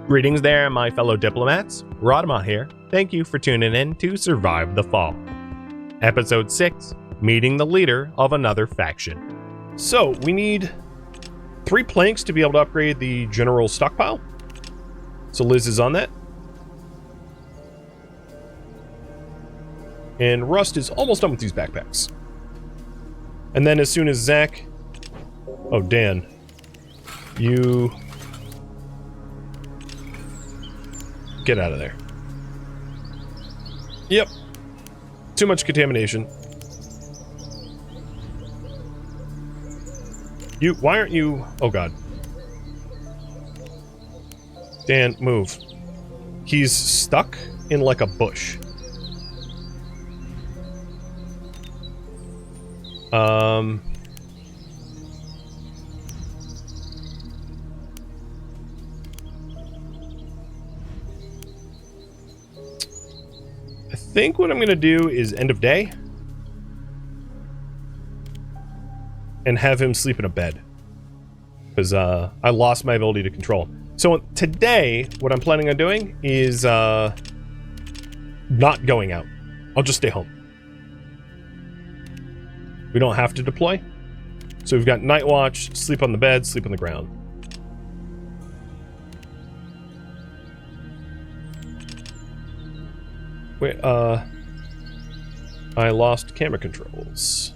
Greetings there, my fellow diplomats. Rhadamant here. Thank you for tuning in to Survive the Fall. Episode 6, Meeting the Leader of Another Faction. So, we need 3 planks to be able to upgrade the general stockpile. So Liz is on that. And Rust is almost done with these backpacks. And then as soon as Zach... Oh, Dan. You... Get out of there. Yep. Too much contamination. Why aren't you... Oh, God. Dan, move. He's stuck in like a bush. I think what I'm going to do is end of day and have him sleep in a bed because I lost my ability to control him. So today, what I'm planning on doing is not going out. I'll just stay home. We don't have to deploy. So we've got night watch, sleep on the bed, sleep on the ground. Wait, I lost camera controls.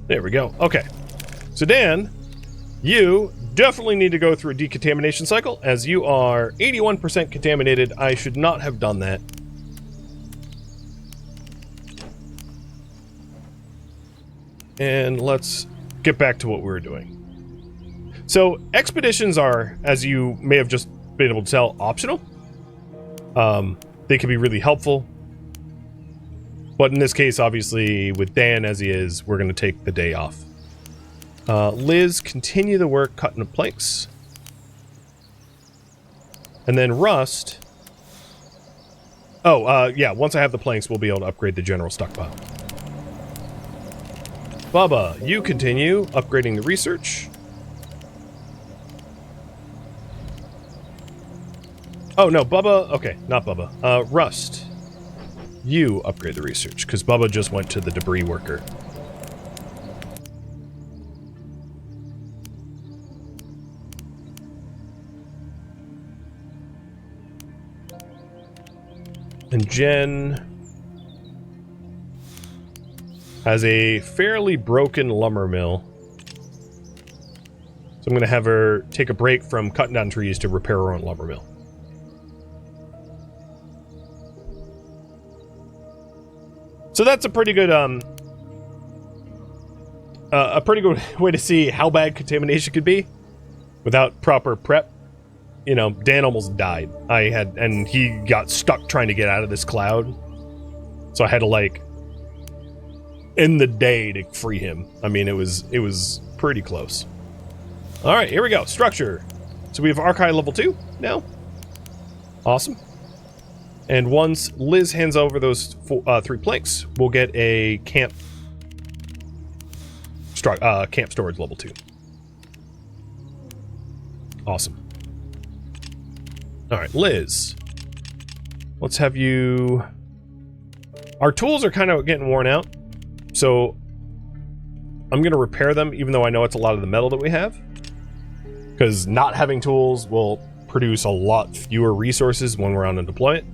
There we go. Okay. So Dan, you definitely need to go through a decontamination cycle, as you are 81% contaminated. I should not have done that. And let's get back to what we were doing. So, expeditions are, as you may have just been able to tell, optional. They can be really helpful. But in this case, obviously, with Dan as he is, we're going to take the day off. Liz, continue the work cutting the planks. And then Rust... Oh, yeah, once I have the planks, we'll be able to upgrade the general stockpile. Bubba, you continue upgrading the research. Oh, no, Bubba... Okay, not Bubba. Rust, you upgrade the research, because Bubba just went to the debris worker. And Jen has a fairly broken lumber mill. So I'm going to have her take a break from cutting down trees to repair her own lumber mill. So that's a pretty good way to see how bad contamination could be without proper prep. You know, Dan almost died. And he got stuck trying to get out of this cloud. So I had to like end the day to free him. I mean, it was pretty close. All right, here we go. Structure. So we have archive level 2 now. Awesome. And once Liz hands over those 3 planks, we'll get a camp storage level 2. Awesome. All right, Liz. Let's have you... Our tools are kind of getting worn out, so I'm going to repair them, even though I know it's a lot of the metal that we have. Because not having tools will produce a lot fewer resources when we're on a deployment.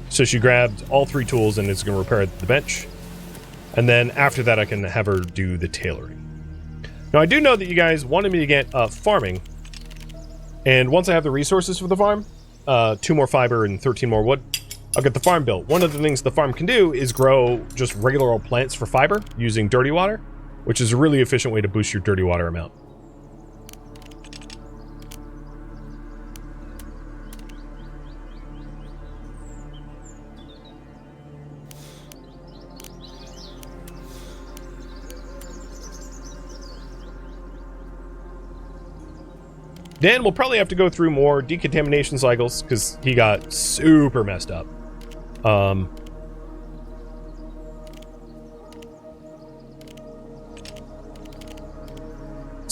So she grabbed all 3 tools and is going to repair the bench. And then after that, I can have her do the tailoring. Now, I do know that you guys wanted me to get farming. And once I have the resources for the farm, 2 more fiber and 13 more wood, I'll get the farm built. One of the things the farm can do is grow just regular old plants for fiber using dirty water, which is a really efficient way to boost your dirty water amount. Dan will probably have to go through more decontamination cycles because he got super messed up.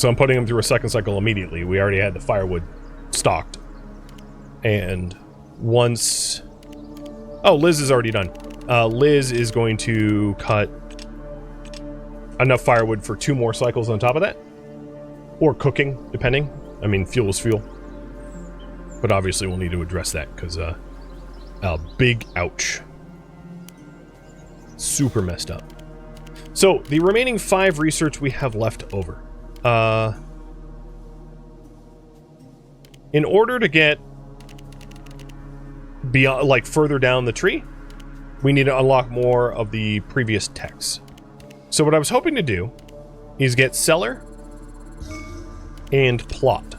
So I'm putting them through a second cycle immediately. We already had the firewood stocked. And once... Oh, Liz is already done. Liz is going to cut enough firewood for 2 more cycles on top of that. Or cooking, depending. I mean, fuel is fuel. But obviously we'll need to address that, because, a big ouch. Super messed up. So, the remaining 5 research we have left over. In order to get beyond, like, further down the tree, we need to unlock more of the previous techs. So what I was hoping to do is get cellar and plot,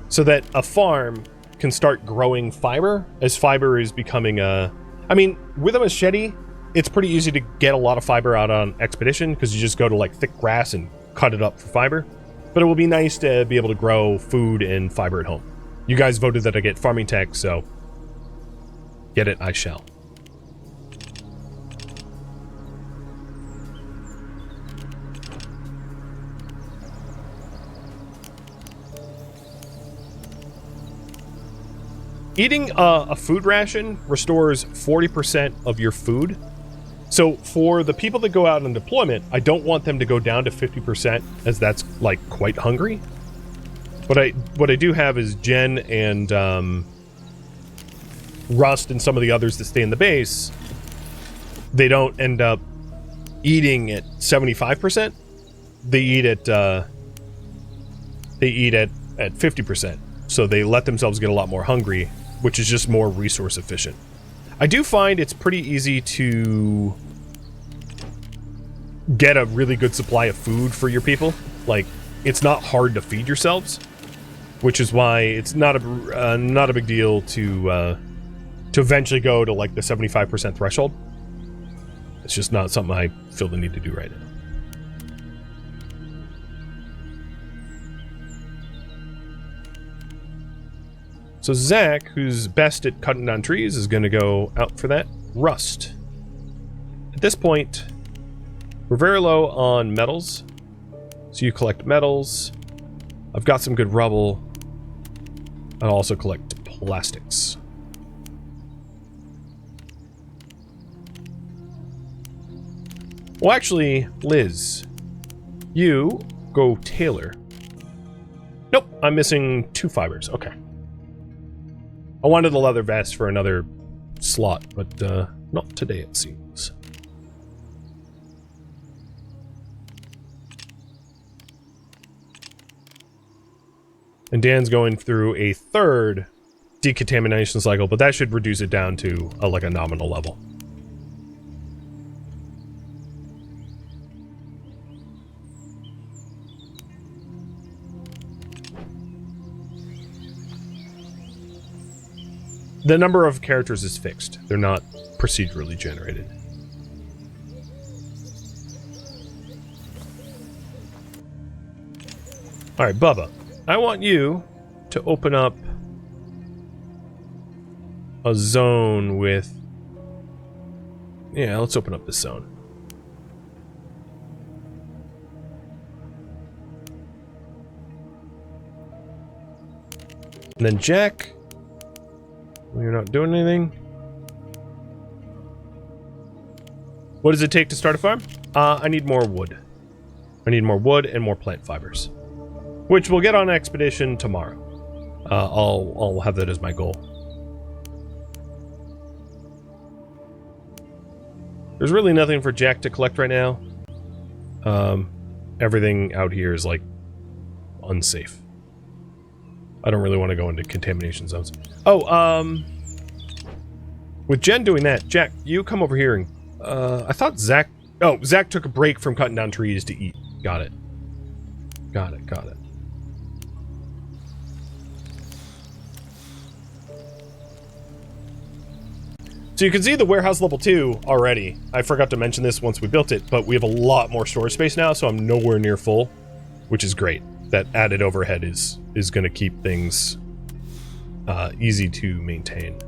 so that a farm can start growing fiber, as fiber is becoming a... I mean, with a machete, it's pretty easy to get a lot of fiber out on Expedition, because you just go to, like, thick grass and cut it up for fiber. But it will be nice to be able to grow food and fiber at home. You guys voted that I get farming tech, so get it, I shall. Eating a food ration restores 40% of your food. So for the people that go out on deployment, I don't want them to go down to 50%, as that's, like, quite hungry. What I do have is Jen and Rust and some of the others that stay in the base. They don't end up eating at 75%. They eat at 50%. So they let themselves get a lot more hungry, which is just more resource efficient. I do find it's pretty easy to get a really good supply of food for your people. Like, it's not hard to feed yourselves, which is why it's not a big deal to eventually go to, like, the 75% threshold. It's just not something I feel the need to do right now. So Zach, who's best at cutting down trees, is going to go out for that. Rust. At this point, we're very low on metals. So you collect metals. I've got some good rubble. I'll also collect plastics. Well, actually, Liz, you go tailor. Nope, I'm missing 2 fibers. Okay. I wanted the leather vest for another slot, but not today, it seems. And Dan's going through a 3rd decontamination cycle, but that should reduce it down to like a nominal level. The number of characters is fixed. They're not procedurally generated. Alright, Bubba. I want you to open up a zone with... Yeah, let's open up this zone. And then Jack... You're not doing anything. What does it take to start a farm? I need more wood. I need more wood and more plant fibers, which we'll get on Expedition tomorrow. I'll have that as my goal. There's really nothing for Jack to collect right now. Everything out here is, like, unsafe. I don't really want to go into contamination zones. Oh, with Jen doing that, Jack, you come over here and, I thought Zach... Oh, Zach took a break from cutting down trees to eat. Got it. Got it, got it. So you can see the warehouse level 2 already. I forgot to mention this once we built it, but we have a lot more storage space now, so I'm nowhere near full, which is great. That added overhead is going to keep things easy to maintain.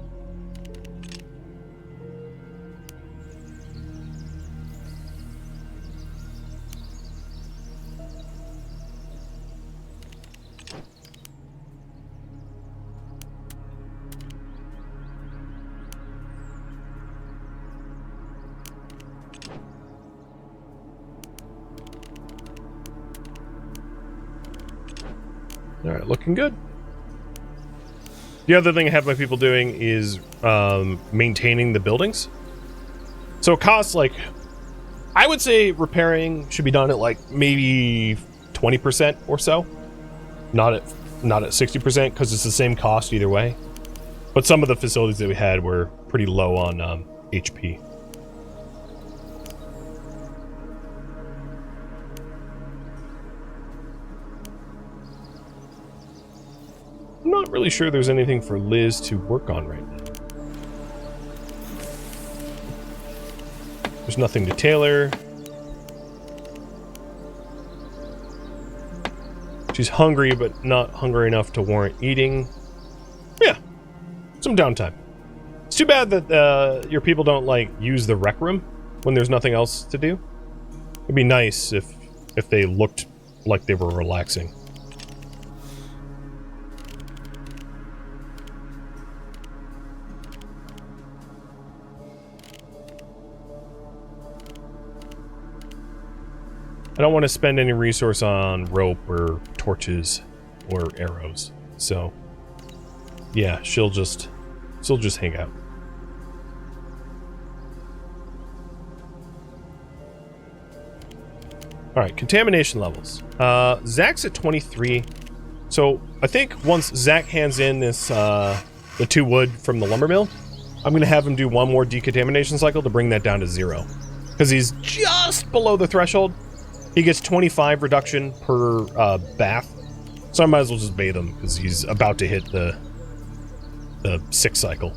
Alright, looking good. The other thing I have my people doing is maintaining the buildings. So it costs like, I would say repairing should be done at like maybe 20% or so. Not at 60% because it's the same cost either way. But some of the facilities that we had were pretty low on HP. I'm not really sure there's anything for Liz to work on right now. There's nothing to tailor. She's hungry, but not hungry enough to warrant eating. Yeah, some downtime. It's too bad that your people don't, like, use the rec room when there's nothing else to do. It'd be nice if they looked like they were relaxing. I don't want to spend any resource on rope or torches or arrows. So, yeah, she'll just hang out. All right, contamination levels. Zach's at 23. So I think once Zach hands in this the 2 wood from the lumber mill, I'm gonna have him do 1 more decontamination cycle to bring that down to 0, because he's just below the threshold. He gets 25 reduction per bath, so I might as well just bathe him because he's about to hit the 6th cycle.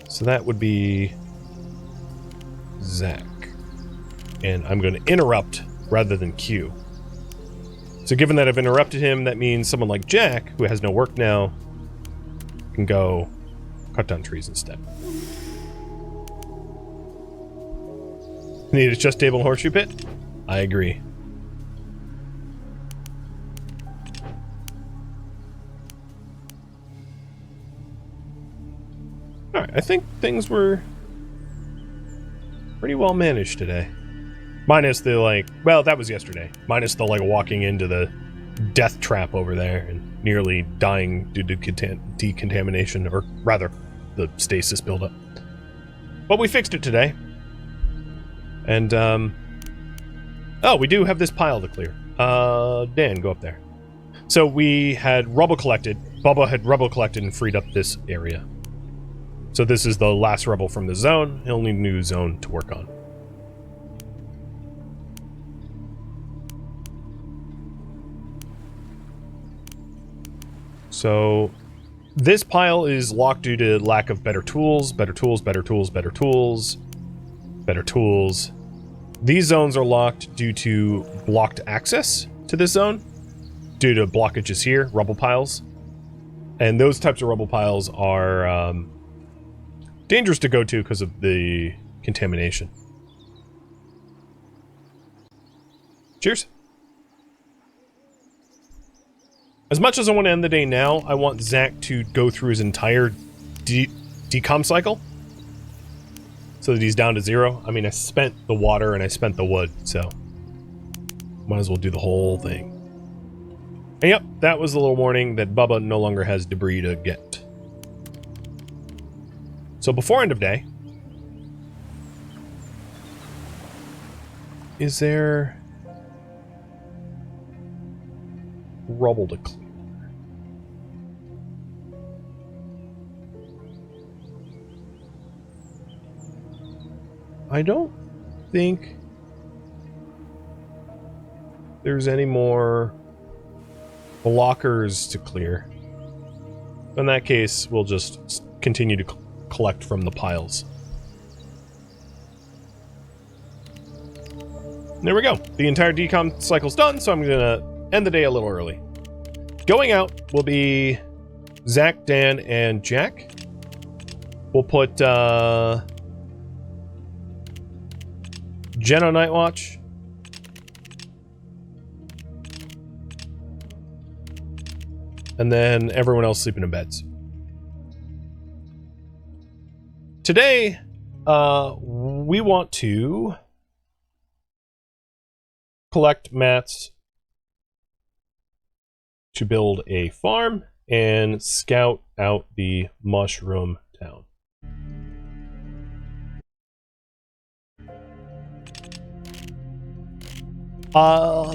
So that would be Zach, and I'm going to interrupt rather than queue. So given that I've interrupted him, that means someone like Jack, who has no work now, can go cut down trees instead. Need a chest table and horseshoe pit? I agree. Alright, I think things were pretty well managed today. Minus the, like, well, that was yesterday. Minus the, like, walking into the death trap over there and nearly dying due to decontamination, or rather, the stasis buildup. But we fixed it today. And, oh, we do have this pile to clear. Dan, go up there. So we had rubble collected. Bubba had rubble collected and freed up this area. So this is the last rubble from the zone. He'll need a new zone to work on. So this pile is locked due to lack of better tools, better tools, better tools, better tools. Better tools. These zones are locked due to blocked access to this zone, due to blockages here, rubble piles. And those types of rubble piles are dangerous to go to because of the contamination. Cheers. As much as I want to end the day now, I want Zach to go through his entire decom cycle, so that he's down to 0. I mean, I spent the water and I spent the wood, so might as well do the whole thing. And yep, that was the little warning that Bubba no longer has debris to get. So before end of day, is there rubble to clear? I don't think there's any more blockers to clear. In that case, we'll just continue to collect from the piles. There we go. The entire decom cycle's done, so I'm gonna end the day a little early. Going out will be Zach, Dan, and Jack. We'll put Jen on Night Watch. And then everyone else sleeping in beds. Today, we want to collect mats to build a farm and scout out the mushroom town.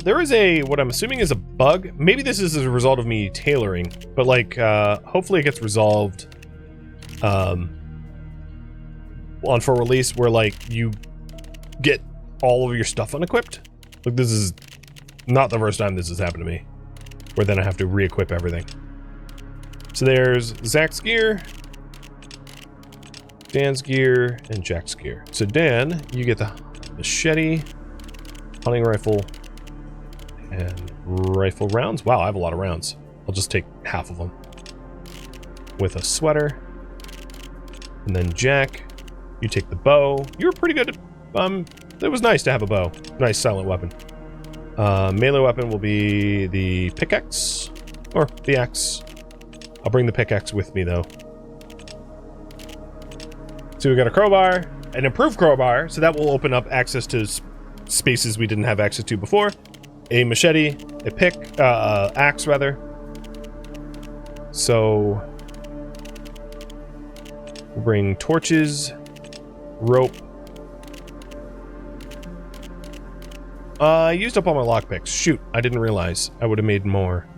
There is what I'm assuming is a bug. Maybe this is as a result of me tailoring, but like, hopefully it gets resolved, on full release, where like you get all of your stuff unequipped. Like, this is not the first time this has happened to me, where then I have to re-equip everything. So there's Zach's gear, Dan's gear, and Jack's gear. So Dan, you get the machete, hunting rifle, and rifle rounds. Wow, I have a lot of rounds. I'll just take half of them. With a sweater. And then Jack, you take the bow. You were pretty good at, it was nice to have a bow. Nice silent weapon. Melee weapon will be the pickaxe, or the axe. I'll bring the pickaxe with me, though. So we got a crowbar, an improved crowbar, so that will open up access to spaces we didn't have access to before. A machete, a axe rather. So we'll bring torches, rope. I used up all my lockpicks. Shoot, I didn't realize. I would have made more.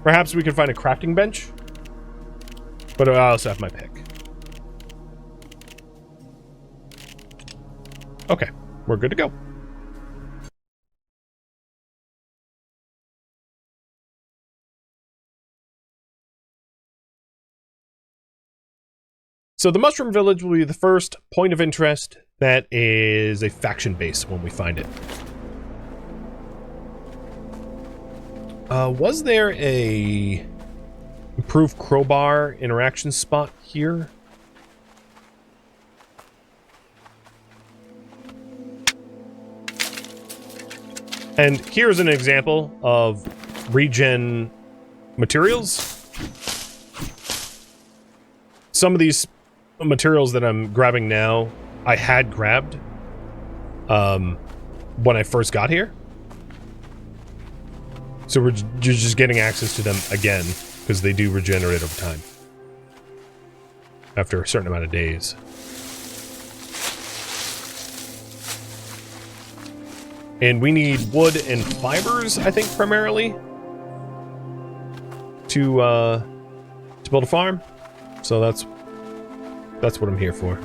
Perhaps we can find a crafting bench. But I also have my pick. Okay, we're good to go. So the Mushroom Village will be the first point of interest that is a faction base when we find it. Was there a improved crowbar interaction spot here? And here's an example of regen materials. Some of these materials that I'm grabbing now, I had grabbed when I first got here. So you're just getting access to them again, because they do regenerate over time. After a certain amount of days. And we need wood and fibers, I think, primarily, to build a farm. So that's what I'm here for.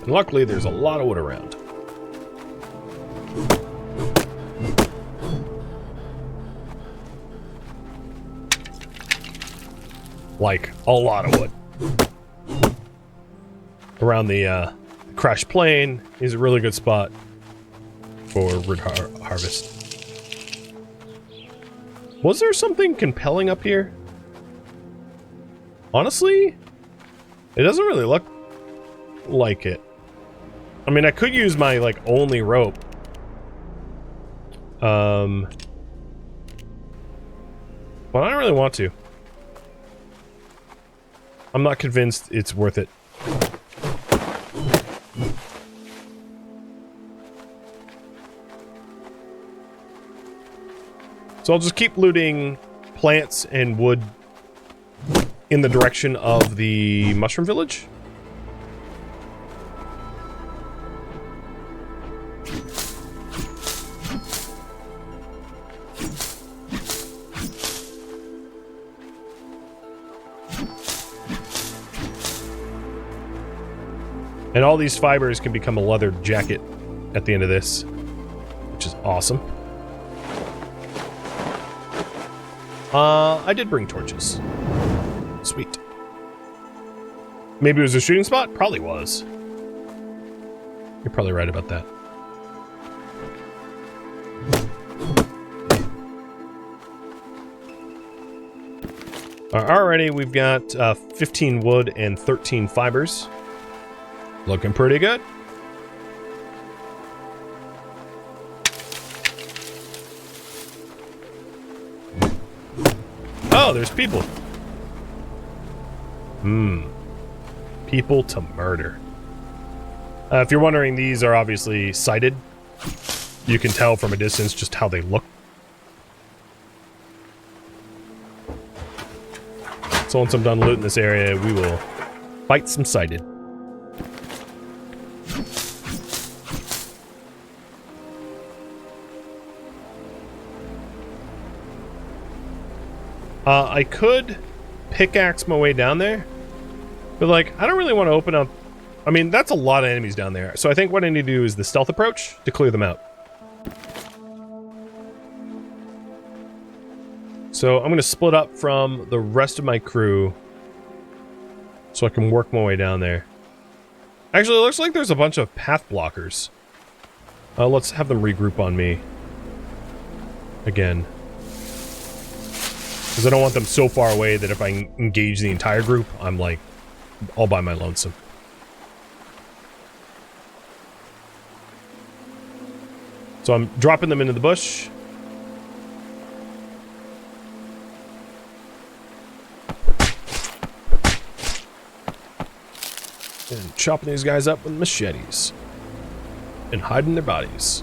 And luckily, there's a lot of wood around. Like, a lot of wood. Around the crashed plane is a really good spot for wood harvest. Was there something compelling up here? Honestly, it doesn't really look like it. I mean, I could use my, like, only rope. But I don't really want to. I'm not convinced it's worth it. So I'll just keep looting plants and wood in the direction of the Mushroom Village. And all these fibers can become a leather jacket at the end of this, which is awesome. I did bring torches. Sweet. Maybe it was a shooting spot? Probably was. You're probably right about that. Alrighty, we've got 15 wood and 13 fibers. Looking pretty good. Oh, there's people. People to murder. If you're wondering, these are obviously sighted. You can tell from a distance just how they look. So once I'm done looting this area, we will fight some sighted. I could pickaxe my way down there, but like, I don't really want to open up. I mean, that's a lot of enemies down there. So I think what I need to do is the stealth approach to clear them out. So I'm going to split up from the rest of my crew so I can work my way down there. Actually, it looks like there's a bunch of path blockers. Let's have them regroup on me again. Because I don't want them so far away that if I engage the entire group, I'm like all by my lonesome. So I'm dropping them into the bush. And chopping these guys up with machetes. And hiding their bodies.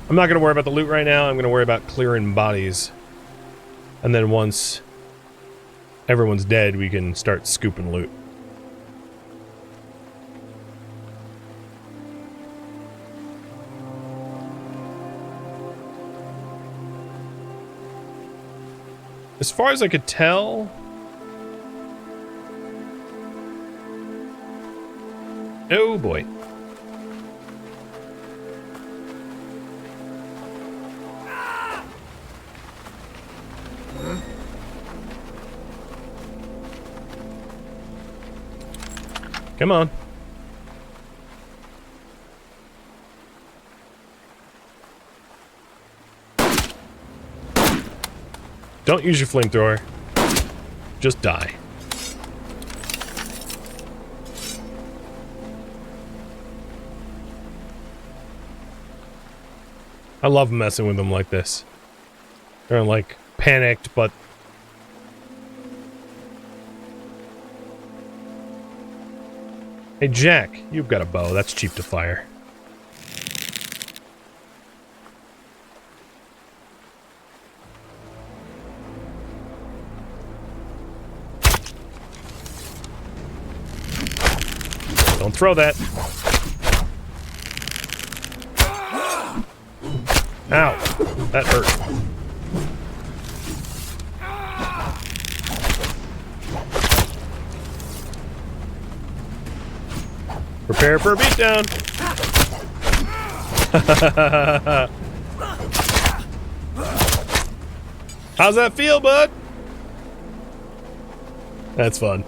I'm not going to worry about the loot right now. I'm going to worry about clearing bodies. And then once everyone's dead, we can start scooping loot. As far as I could tell... Oh boy. Come on. Don't use your flamethrower. Just die. I love messing with them like this. They're like panicked, but hey, Jack, you've got a bow. That's cheap to fire. Don't throw that. Ow. That hurt. Prepare for a beatdown. How's that feel, bud? That's fun.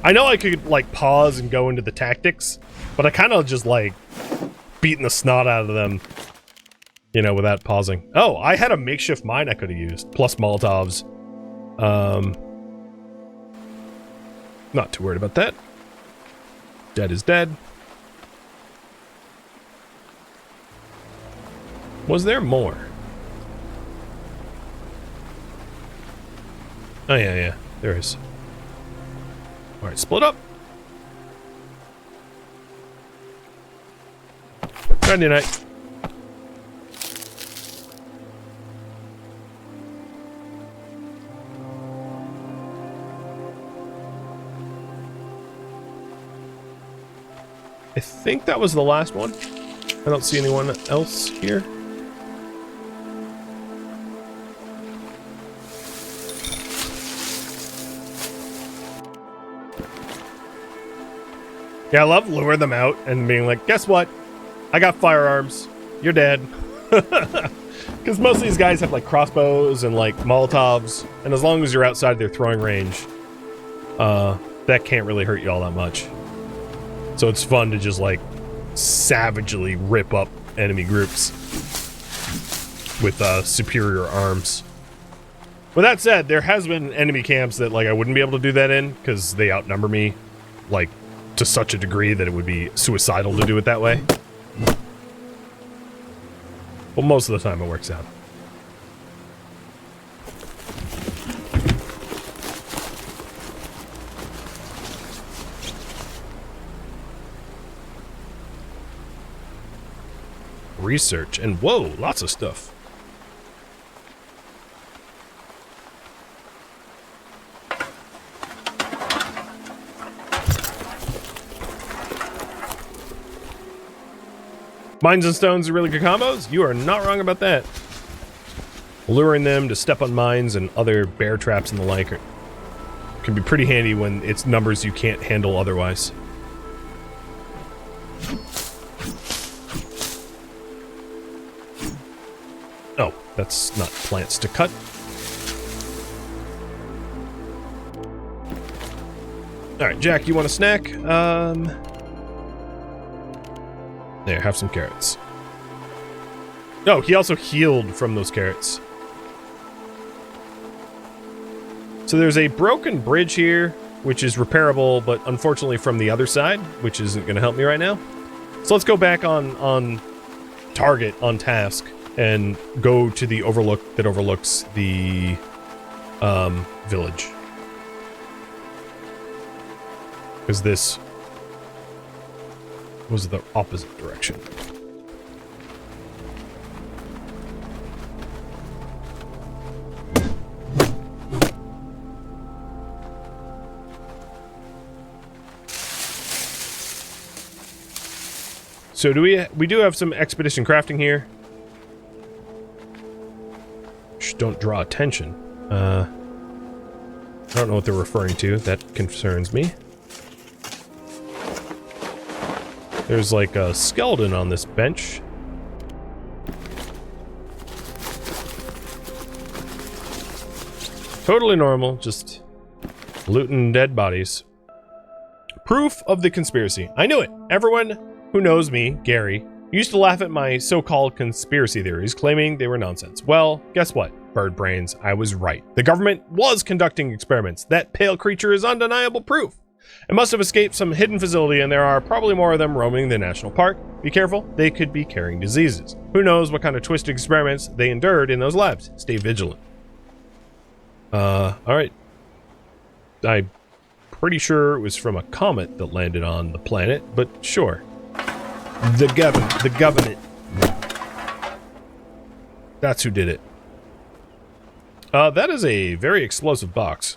I know I could, like, pause and go into the tactics, but I kind of just, like, beating the snot out of them, you know, without pausing. Oh, I had a makeshift mine I could have used, plus Molotovs. Not too worried about that. Dead is dead. Was there more? Oh, yeah, there is. Alright, split up. Sunday night. I think that was the last one. I don't see anyone else here. Yeah, I love luring them out and being like, guess what? I got firearms. You're dead. Because most of these guys have like crossbows and like Molotovs, and as long as you're outside their throwing range, that can't really hurt you all that much. So it's fun to just like savagely rip up enemy groups with superior arms. With that said, there has been enemy camps that, like, I wouldn't be able to do that in because they outnumber me, like, to such a degree that it would be suicidal to do it that way. Well, most of the time it works out. Research, and whoa, lots of stuff. Mines and stones are really good combos? You are not wrong about that. Luring them to step on mines and other bear traps and the like can be pretty handy when it's numbers you can't handle otherwise. Oh, that's not plants to cut. Alright, Jack, you want a snack? There, have some carrots. Oh, he also healed from those carrots. So there's a broken bridge here, which is repairable, but unfortunately from the other side, which isn't going to help me right now. So let's go back on target, on task, and go to the overlook that overlooks the village. Because this was the opposite direction. So do we do have some expedition crafting here. Shh, don't draw attention. I don't know what they're referring to. That concerns me. There's like a skeleton on this bench. Totally normal, just looting dead bodies. Proof of the conspiracy. I knew it. Everyone who knows me, Gary, used to laugh at my so-called conspiracy theories, claiming they were nonsense. Well, guess what, bird brains? I was right. The government was conducting experiments. That pale creature is undeniable proof. It must have escaped some hidden facility, and there are probably more of them roaming the national park. Be careful, they could be carrying diseases. Who knows what kind of twisted experiments they endured in those labs. Stay vigilant. Alright. I'm pretty sure it was from a comet that landed on the planet, but sure. The government. That's who did it. That is a very explosive box.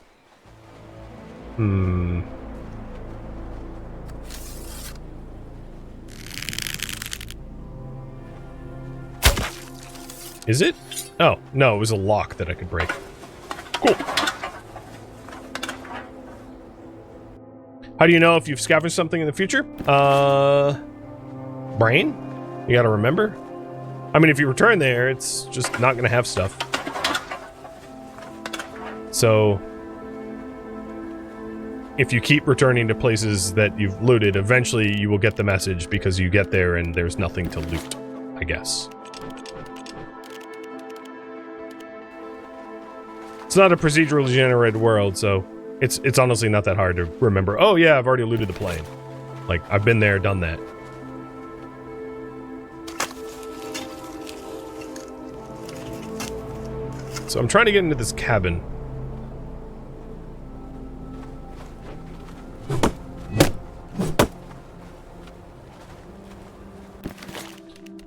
Is it? Oh, no, it was a lock that I could break. Cool. How do you know if you've scavenged something in the future? Brain? You gotta remember. I mean, if you return there, it's just not gonna have stuff. So, if you keep returning to places that you've looted, eventually you will get the message because you get there and there's nothing to loot, I guess. It's not a procedurally generated world, so it's honestly not that hard to remember. Oh yeah, I've already looted the plane. Like, I've been there, done that. So I'm trying to get into this cabin.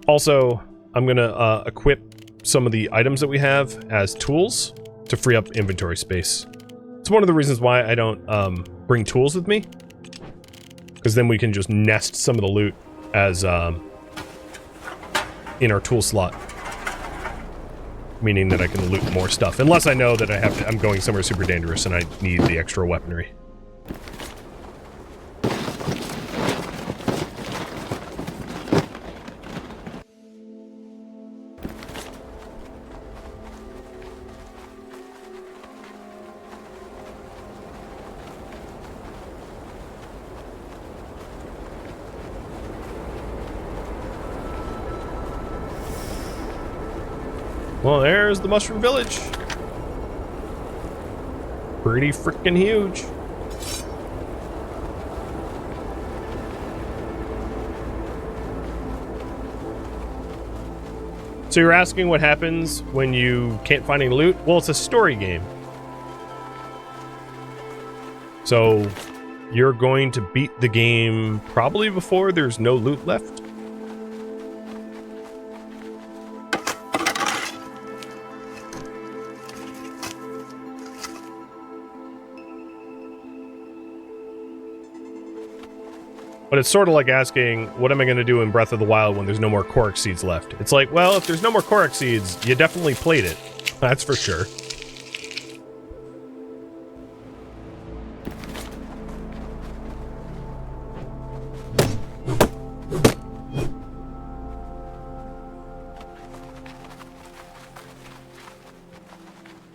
Also, I'm gonna equip some of the items that we have as tools to free up inventory space. It's one of the reasons why I don't bring tools with me, because then we can just nest some of the loot as in our tool slot, meaning that I can loot more stuff, unless I know that I'm going somewhere super dangerous and I need the extra weaponry. Well, there's the Mushroom Village. pretty freaking huge. So you're asking what happens when you can't find any loot? Well, it's a story game. So you're going to beat the game probably before there's no loot left. But it's sort of like asking, what am I going to do in Breath of the Wild when there's no more Korok seeds left? It's like, well, if there's no more Korok seeds, you definitely played it. That's for sure.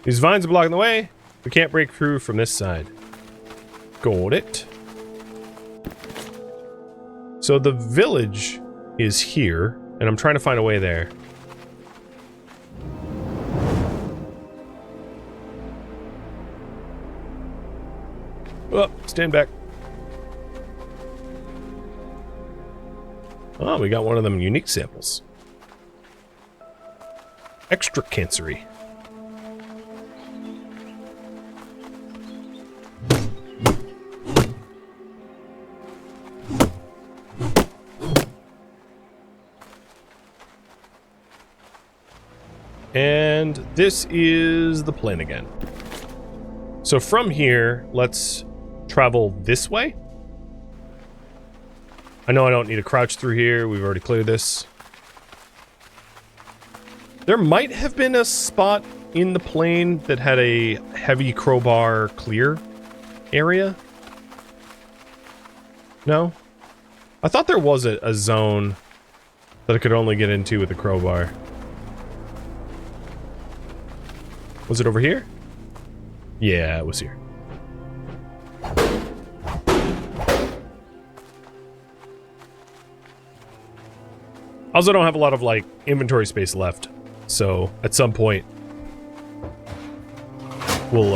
These vines are blocking the way. We can't break through from this side. Got it. So the village is here, and I'm trying to find a way there. Oh, stand back. Oh, we got one of them unique samples. Extra cancery. And this is the plan again. So from here, let's travel this way. I know I don't need to crouch through here. We've already cleared this. There might have been a spot in the plane that had a heavy crowbar clear area. No? I thought there was a zone that I could only get into with a crowbar. Was it over here? Yeah, it was here. I also don't have a lot of, like, inventory space left. So, at some point, we'll,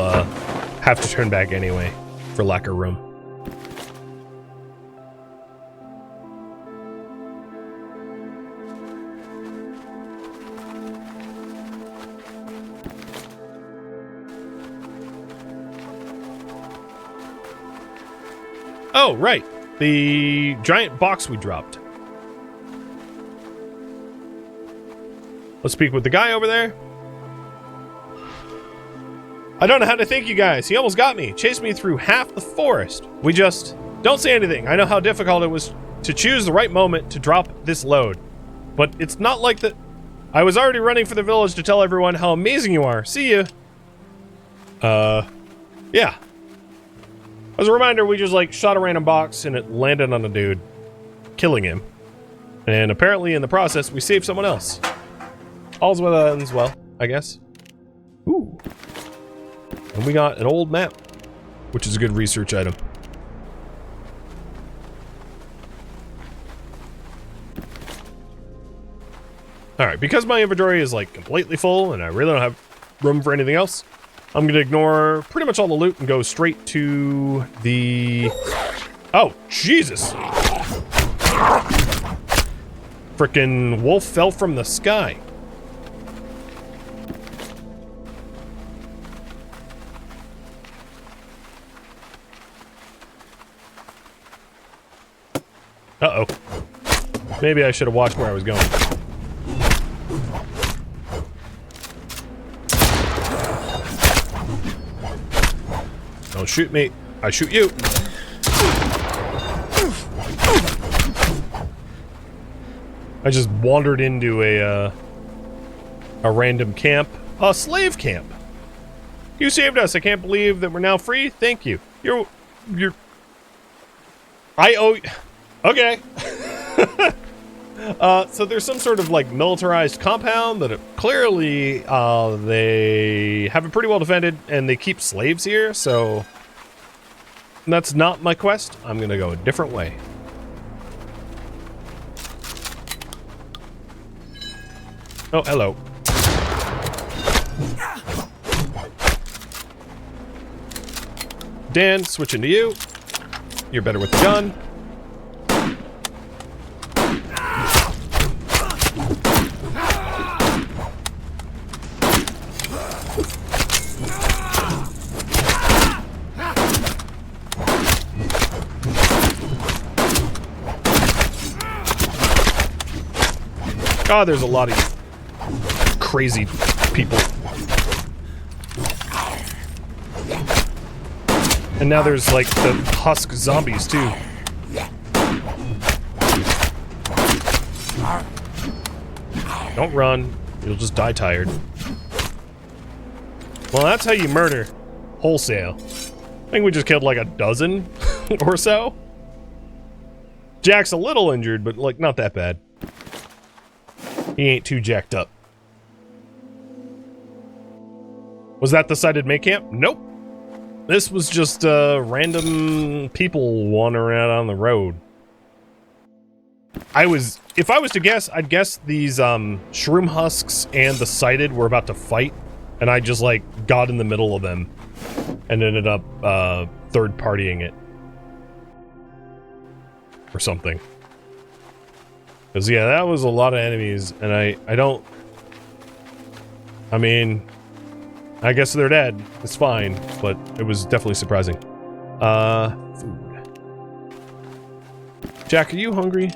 have to turn back anyway, for lack of room. Oh, right. The giant box we dropped. Let's speak with the guy over there. I don't know how to thank you guys. He almost got me. Chased me through half the forest. We just... Don't say anything. I know how difficult it was to choose the right moment to drop this load. But it's not like that... I was already running for the village to tell everyone how amazing you are. See you. Yeah. As a reminder, we just, like, shot a random box and it landed on a dude, killing him. And apparently, in the process, we saved someone else. All's well that ends well, I guess. Ooh. And we got an old map, which is a good research item. Alright, because my inventory is, like, completely full and I really don't have room for anything else, I'm gonna ignore pretty much all the loot and go straight to the... Oh, Jesus! Frickin' wolf fell from the sky. Uh-oh. Maybe I should have watched where I was going. Don't shoot me. I shoot you. I just wandered into a random camp. A slave camp. You saved us. I can't believe that we're now free. Thank you. You're... I owe... Okay. So there's some sort of, like, militarized compound that clearly, they have it pretty well defended, and they keep slaves here, so... That's not my quest. I'm gonna go a different way. Oh, hello. Dan, switching to you. You're better with the gun. God, there's a lot of crazy people. And now there's, like, the husk zombies, too. Don't run. You'll just die tired. Well, that's how you murder. Wholesale. I think we just killed, like, a dozen or so. Jack's a little injured, but, like, not that bad. He ain't too jacked up. Was that the sighted mate camp? Nope. This was just random people wandering around on the road. If I was to guess, I'd guess these shroom husks and the sighted were about to fight, and I just like got in the middle of them and ended up third partying it or something. Because, yeah, that was a lot of enemies, and I mean, I guess they're dead. It's fine, but it was definitely surprising. Food. Jack, are you hungry?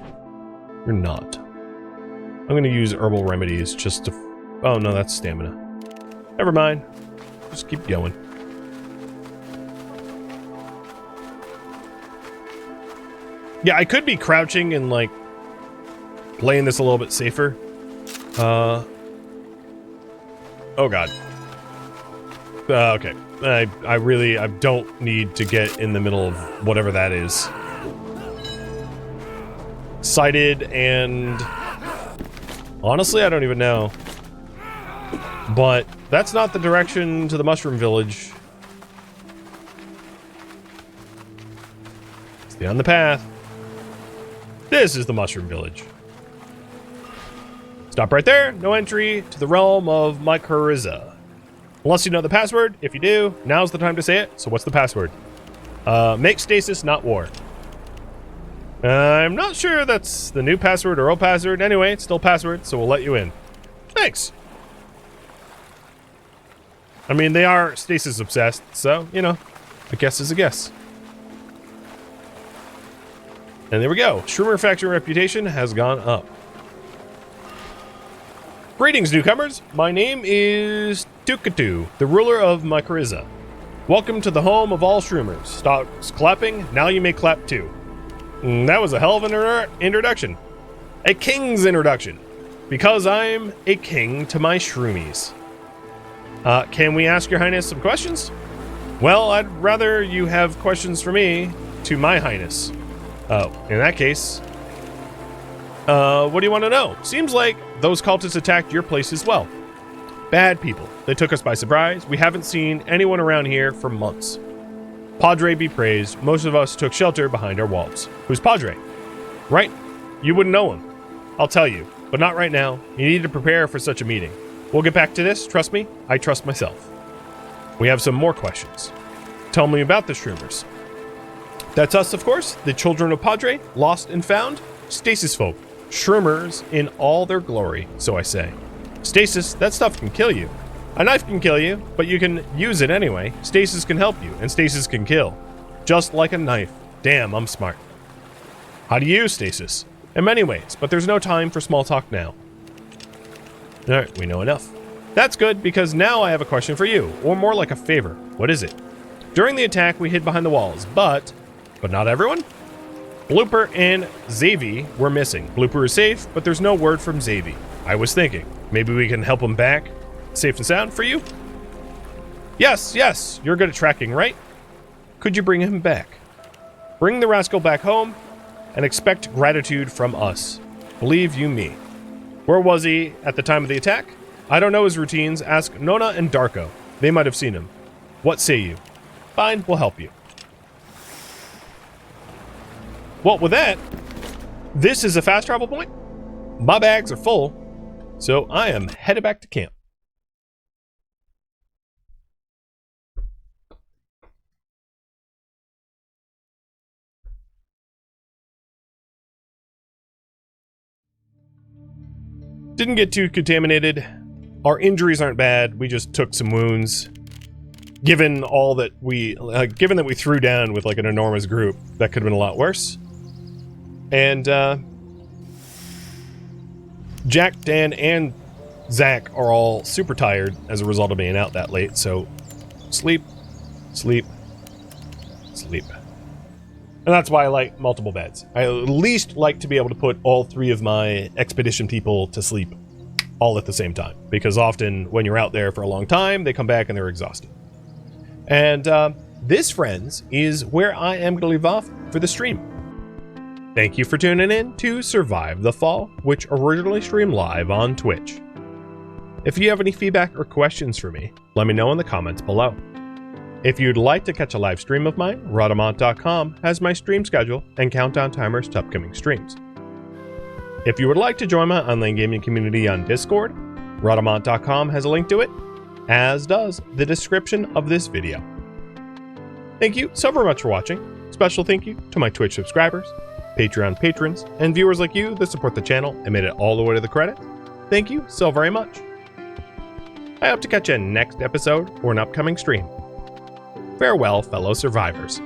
You're not. I'm gonna use herbal remedies just to... Oh, no, that's stamina. Never mind. Just keep going. Yeah, I could be crouching and, like, playing this a little bit safer. Oh god. Okay. I don't need to get in the middle of whatever that is. Sighted and... Honestly, I don't even know. But that's not the direction to the mushroom village. Stay on the path. This is the mushroom village. Stop right there. No entry to the realm of Mycorrhiza. Unless you know the password. If you do, now's the time to say it. So what's the password? Make stasis, not war. I'm not sure that's the new password or old password. Anyway, it's still password, so we'll let you in. Thanks. I mean, they are stasis obsessed, so, you know, a guess is a guess. And there we go. Shroomer faction reputation has gone up. Greetings, newcomers. My name is Tukatu, the ruler of Mycorrhiza. Welcome to the home of all shroomers. Stop clapping. Now you may clap too. That was a hell of an introduction. A king's introduction. Because I'm a king to my shroomies. Can we ask your highness some questions? Well, I'd rather you have questions for me to my highness. Oh, in that case... what do you want to know? Seems like those cultists attacked your place as well. Bad people. They took us by surprise. We haven't seen anyone around here for months. Padre be praised. Most of us took shelter behind our walls. Who's Padre? Right? You wouldn't know him. I'll tell you, but not right now. You need to prepare for such a meeting. We'll get back to this. Trust me. I trust myself. We have some more questions. Tell me about the shroomers. That's us, of course. The children of Padre, lost and found. Stasis folk. Shroomers in all their glory, so I say. Stasis, that stuff can kill you. A knife can kill you, but you can use it anyway. Stasis can help you, and stasis can kill. Just like a knife. Damn, I'm smart. How do you use stasis? In many ways, but there's no time for small talk now. Alright, we know enough. That's good, because now I have a question for you, or more like a favor. What is it? During the attack, we hid behind the walls, but not everyone? Blooper and Xavi were missing. Blooper is safe, but there's no word from Xavi. I was thinking, maybe we can help him back. Safe and sound for you? Yes, yes, you're good at tracking, right? Could you bring him back? Bring the rascal back home and expect gratitude from us. Believe you me. Where was he at the time of the attack? I don't know his routines. Ask Nona and Darko. They might have seen him. What say you? Fine, we'll help you. Well, with that, this is a fast travel point. My bags are full, so I am headed back to camp. Didn't get too contaminated. Our injuries aren't bad. We just took some wounds. Given that we threw down with like an enormous group, that could have been a lot worse. And Jack, Dan, and Zach are all super tired as a result of being out that late, so sleep, sleep, sleep. And that's why I like multiple beds. I at least like to be able to put all 3 of my expedition people to sleep all at the same time, because often when you're out there for a long time, they come back and they're exhausted. And this, friends, is where I am going to leave off for the stream. Thank you for tuning in to Survive the Fall, which originally streamed live on Twitch. If you have any feedback or questions for me, let me know in the comments below. If you'd like to catch a live stream of mine, Rhadamant.com has my stream schedule and countdown timers to upcoming streams. If you would like to join my online gaming community on Discord, Rhadamant.com has a link to it, as does the description of this video. Thank you so very much for watching. Special thank you to my Twitch subscribers, Patreon patrons, and viewers like you that support the channel and made it all the way to the credits. Thank you so very much. I hope to catch you in next episode or an upcoming stream. Farewell, fellow survivors.